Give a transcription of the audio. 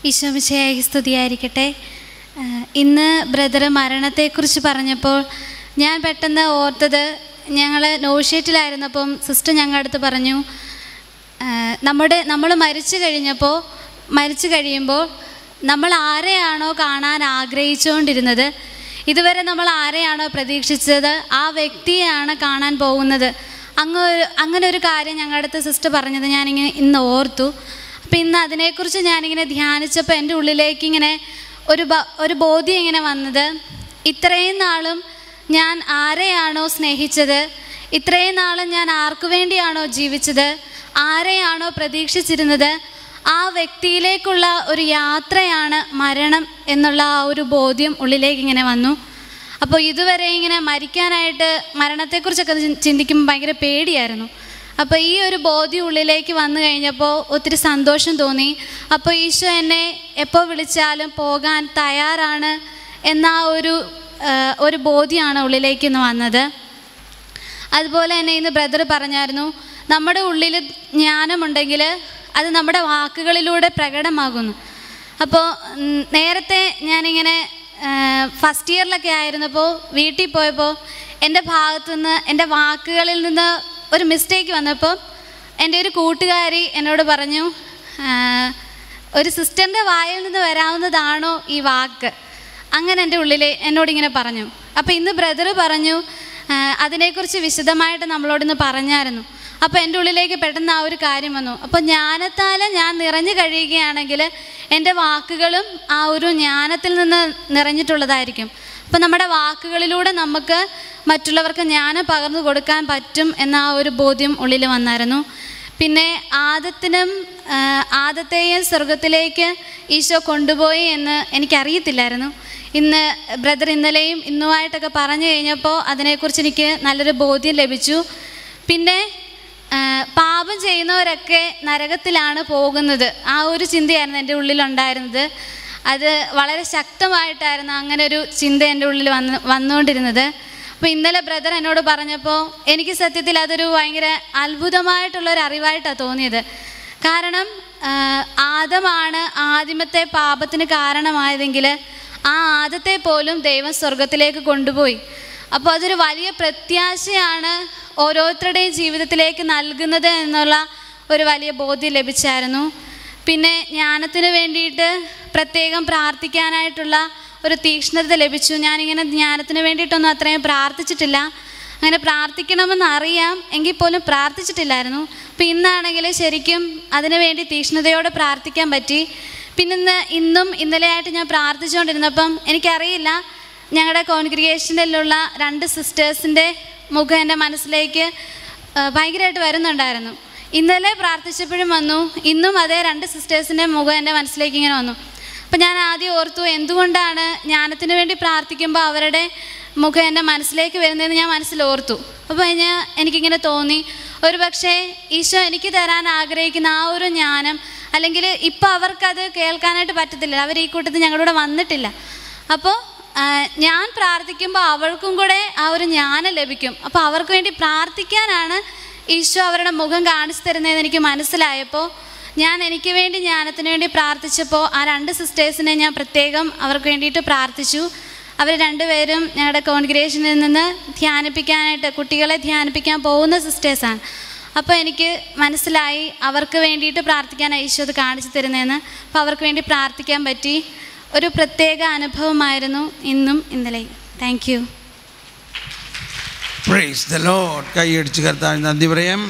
ഈശോ മിശിഹായ്ക്ക് സ്തുതിയായിരിക്കട്ടെ. ഇന്ന് ബ്രദർ മരണത്തെക്കുറിച്ച് പറഞ്ഞപ്പോൾ ഞാൻ പെട്ടെന്ന് ഓർത്തത്, ഞങ്ങൾ നോഷേറ്റിലായിരുന്നപ്പം സിസ്റ്റർ ഞങ്ങളുടെ അടുത്ത് പറഞ്ഞു, നമ്മൾ മരിച്ചു കഴിയുമ്പോൾ നമ്മൾ ആരെയാണോ കാണാൻ ആഗ്രഹിച്ചുകൊണ്ടിരുന്നത്, ഇതുവരെ നമ്മൾ ആരെയാണോ പ്രതീക്ഷിച്ചത്, ആ വ്യക്തിയെയാണ് കാണാൻ പോകുന്നത്. അങ്ങനെ ഒരു കാര്യം ഞങ്ങളുടെ അടുത്ത് സിസ്റ്റർ പറഞ്ഞത് ഞാനിങ്ങനെ ഇന്ന് ഓർത്തു. അപ്പം ഇന്ന് അതിനെക്കുറിച്ച് ഞാനിങ്ങനെ ധ്യാനിച്ചപ്പോൾ എൻ്റെ ഉള്ളിലേക്ക് ഇങ്ങനെ ഒരു ബോധ്യം ഇങ്ങനെ വന്നത്, ഇത്രയും നാളും ഞാൻ ആരെയാണോ സ്നേഹിച്ചത്, ഇത്രയും നാളും ഞാൻ ആർക്കു വേണ്ടിയാണോ ജീവിച്ചത്, ആരെയാണോ പ്രതീക്ഷിച്ചിരുന്നത്, ആ വ്യക്തിയിലേക്കുള്ള ഒരു യാത്രയാണ് മരണം എന്നുള്ള ആ ഒരു ബോധ്യം ഉള്ളിലേക്ക് ഇങ്ങനെ വന്നു. അപ്പോൾ ഇതുവരെ ഇങ്ങനെ മരണത്തെക്കുറിച്ചൊക്കെ ചിന്തിക്കുമ്പോൾ ഭയങ്കര പേടിയായിരുന്നു. അപ്പോൾ ഈ ഒരു ബോധ്യം ഉള്ളിലേക്ക് വന്നു കഴിഞ്ഞപ്പോൾ ഒത്തിരി സന്തോഷം തോന്നി. അപ്പോൾ ഈശോ എന്നെ എപ്പോൾ വിളിച്ചാലും പോകാൻ തയ്യാറാണ് എന്ന ഒരു ബോധ്യമാണ് ഉള്ളിലേക്ക് ഇന്ന് വന്നത്. അതുപോലെ തന്നെ ഇന്ന് ബ്രദർ പറഞ്ഞായിരുന്നു, നമ്മുടെ ഉള്ളിൽ ജ്ഞാനമുണ്ടെങ്കിൽ അത് നമ്മുടെ വാക്കുകളിലൂടെ പ്രകടമാകുന്നു. അപ്പോൾ നേരത്തെ ഞാനിങ്ങനെ ഫസ്റ്റ് ഇയറിലൊക്കെ ആയിരുന്നപ്പോൾ വീട്ടിൽ പോയപ്പോൾ എൻ്റെ ഭാഗത്തുനിന്ന് എൻ്റെ വാക്കുകളിൽ നിന്ന് ഒരു മിസ്റ്റേക്ക് വന്നപ്പോൾ എൻ്റെ ഒരു കൂട്ടുകാരി എന്നോട് പറഞ്ഞു, ഒരു സിസ്റ്ററിൻ്റെ വായിൽ നിന്ന് വരാവുന്നതാണോ ഈ വാക്ക്, അങ്ങനെ എൻ്റെ ഉള്ളിൽ എന്നോടിങ്ങനെ പറഞ്ഞു. അപ്പോൾ ഇന്ന് ബ്രദർ പറഞ്ഞു, അതിനെക്കുറിച്ച് വിശദമായിട്ട് നമ്മളോടിന്ന് പറഞ്ഞായിരുന്നു. അപ്പോൾ എൻ്റെ ഉള്ളിലേക്ക് പെട്ടെന്ന് ആ ഒരു കാര്യം വന്നു. അപ്പോൾ ജ്ഞാനത്താൽ ഞാൻ നിറഞ്ഞു കഴിയുകയാണെങ്കിൽ എൻ്റെ വാക്കുകളും ആ ഒരു ജ്ഞാനത്തിൽ നിന്ന് നിറഞ്ഞിട്ടുള്ളതായിരിക്കും. അപ്പോൾ നമ്മുടെ വാക്കുകളിലൂടെ നമുക്ക് മറ്റുള്ളവർക്ക് ജ്ഞാനം പകർന്നു കൊടുക്കാൻ പറ്റും എന്ന ആ ഒരു ബോധ്യം ഉള്ളിൽ വന്നായിരുന്നു. പിന്നെ ആദത്തെയും സ്വർഗത്തിലേക്ക് ഈശോ കൊണ്ടുപോയി എന്ന് എനിക്കറിയത്തില്ലായിരുന്നു. ഇന്ന് ബ്രദർ ഇന്നലെയും ഇന്നുമായിട്ടൊക്കെ പറഞ്ഞു കഴിഞ്ഞപ്പോൾ അതിനെക്കുറിച്ച് എനിക്ക് നല്ലൊരു ബോധ്യം ലഭിച്ചു. പിന്നെ പാപം ചെയ്യുന്നവരൊക്കെ നരകത്തിലാണ് പോകുന്നത്, ആ ഒരു ചിന്തയായിരുന്നു എൻ്റെ ഉള്ളിലുണ്ടായിരുന്നത്. അത് വളരെ ശക്തമായിട്ടായിരുന്നു അങ്ങനെ ഒരു ചിന്ത എൻ്റെ ഉള്ളിൽ വന്നുകൊണ്ടിരുന്നത്. അപ്പോൾ ഇന്നലെ ബ്രദർ എന്നോട് പറഞ്ഞപ്പോൾ എനിക്ക് സത്യത്തിൽ അതൊരു ഭയങ്കര അത്ഭുതമായിട്ടുള്ളൊരു അറിവായിട്ടാണ് തോന്നിയത്. കാരണം ആദമാണ് ആദ്യമത്തെ പാപത്തിന് കാരണമായതെങ്കിൽ ആ ആദത്തെ പോലും ദൈവം സ്വർഗത്തിലേക്ക് കൊണ്ടുപോയി. അപ്പോൾ അതൊരു വലിയ പ്രത്യാശയാണ് ഓരോരുത്തരുടെയും ജീവിതത്തിലേക്ക് നൽകുന്നത് എന്നുള്ള ഒരു വലിയ ബോധ്യം ലഭിച്ചായിരുന്നു. പിന്നെ ജ്ഞാനത്തിന് വേണ്ടിയിട്ട് പ്രത്യേകം പ്രാർത്ഥിക്കാനായിട്ടുള്ള ഒരു തീക്ഷ്ണത ലഭിച്ചു. ഞാനിങ്ങനെ ജ്ഞാനത്തിന് വേണ്ടിയിട്ടൊന്നും അത്രയും പ്രാർത്ഥിച്ചിട്ടില്ല. അങ്ങനെ പ്രാർത്ഥിക്കണമെന്ന് അറിയാം, എങ്കിൽ പോലും പ്രാർത്ഥിച്ചിട്ടില്ലായിരുന്നു. അപ്പോൾ ഇന്നാണെങ്കിൽ ശരിക്കും അതിനു വേണ്ടി തീക്ഷ്ണതയോടെ പ്രാർത്ഥിക്കാൻ പറ്റി. പിന്നെ ഇന്നും ഇന്നലെയായിട്ട് ഞാൻ പ്രാർത്ഥിച്ചുകൊണ്ടിരുന്നപ്പം എനിക്കറിയില്ല, ഞങ്ങളുടെ കോൺഗ്രിഗേഷനിലുള്ള 2 സിസ്റ്റേഴ്സിൻ്റെ മുഖം എൻ്റെ മനസ്സിലേക്ക് ഭയങ്കരമായിട്ട് വരുന്നുണ്ടായിരുന്നു. ഇന്നലെ പ്രാർത്ഥിച്ചപ്പോഴും വന്നു, ഇന്നും അതേ 2 സിസ്റ്റേഴ്സിൻ്റെ മുഖം എൻ്റെ മനസ്സിലേക്ക് ഇങ്ങനെ വന്നു. അപ്പോൾ ഞാൻ ആദ്യം ഓർത്തു, എന്തുകൊണ്ടാണ് ജ്ഞാനത്തിന് വേണ്ടി പ്രാർത്ഥിക്കുമ്പോൾ അവരുടെ മുഖം എൻ്റെ മനസ്സിലേക്ക് വരുന്നതെന്ന് ഞാൻ മനസ്സിലോർത്തു. അപ്പോൾ എനിക്കിങ്ങനെ തോന്നി, ഒരു പക്ഷേ ഈശോ എനിക്ക് തരാൻ ആഗ്രഹിക്കുന്ന ആ ഒരു ജ്ഞാനം, അല്ലെങ്കിൽ ഇപ്പോൾ അവർക്കത് കേൾക്കാനായിട്ട് പറ്റത്തില്ല, അവർ ഈ കൂട്ടത്തിൽ ഞങ്ങളുടെ കൂടെ വന്നിട്ടില്ല. അപ്പോൾ ഞാൻ പ്രാർത്ഥിക്കുമ്പോൾ അവൾക്കും കൂടെ ആ ഒരു ജ്ഞാനം ലഭിക്കും. അപ്പോൾ അവർക്ക് വേണ്ടി പ്രാർത്ഥിക്കാനാണ് ഈശോ അവരുടെ മുഖം കാണിച്ചു തരുന്നതെന്ന് എനിക്ക് മനസ്സിലായപ്പോൾ എനിക്ക് വേണ്ടി ജ്ഞാനത്തിന് വേണ്ടി പ്രാർത്ഥിച്ചപ്പോൾ ആ 2 സിസ്റ്റേഴ്സിനെ ഞാൻ പ്രത്യേകം അവർക്ക് വേണ്ടിയിട്ട് പ്രാർത്ഥിച്ചു. അവർ 2 പേരും ഞങ്ങളുടെ കോൺഗ്രിഗേഷനിൽ നിന്ന് കുട്ടികളെ ധ്യാനിപ്പിക്കാൻ പോകുന്ന സിസ്റ്റേഴ്സാണ്. അപ്പോൾ എനിക്ക് മനസ്സിലായി അവർക്ക് വേണ്ടിയിട്ട് പ്രാർത്ഥിക്കാൻ ഈശോ അത് കാണിച്ചു തരുന്നതെന്ന്. അപ്പോൾ അവർക്ക് വേണ്ടി പ്രാർത്ഥിക്കാൻ പറ്റി. ഒരു പ്രത്യേക അനുഭവമായിരുന്നു ഇന്നും ഇന്നലെയും. Thank you. Praise the Lord. കൈയടിച്ച് കർത്താവിന് നന്ദി പറയാം.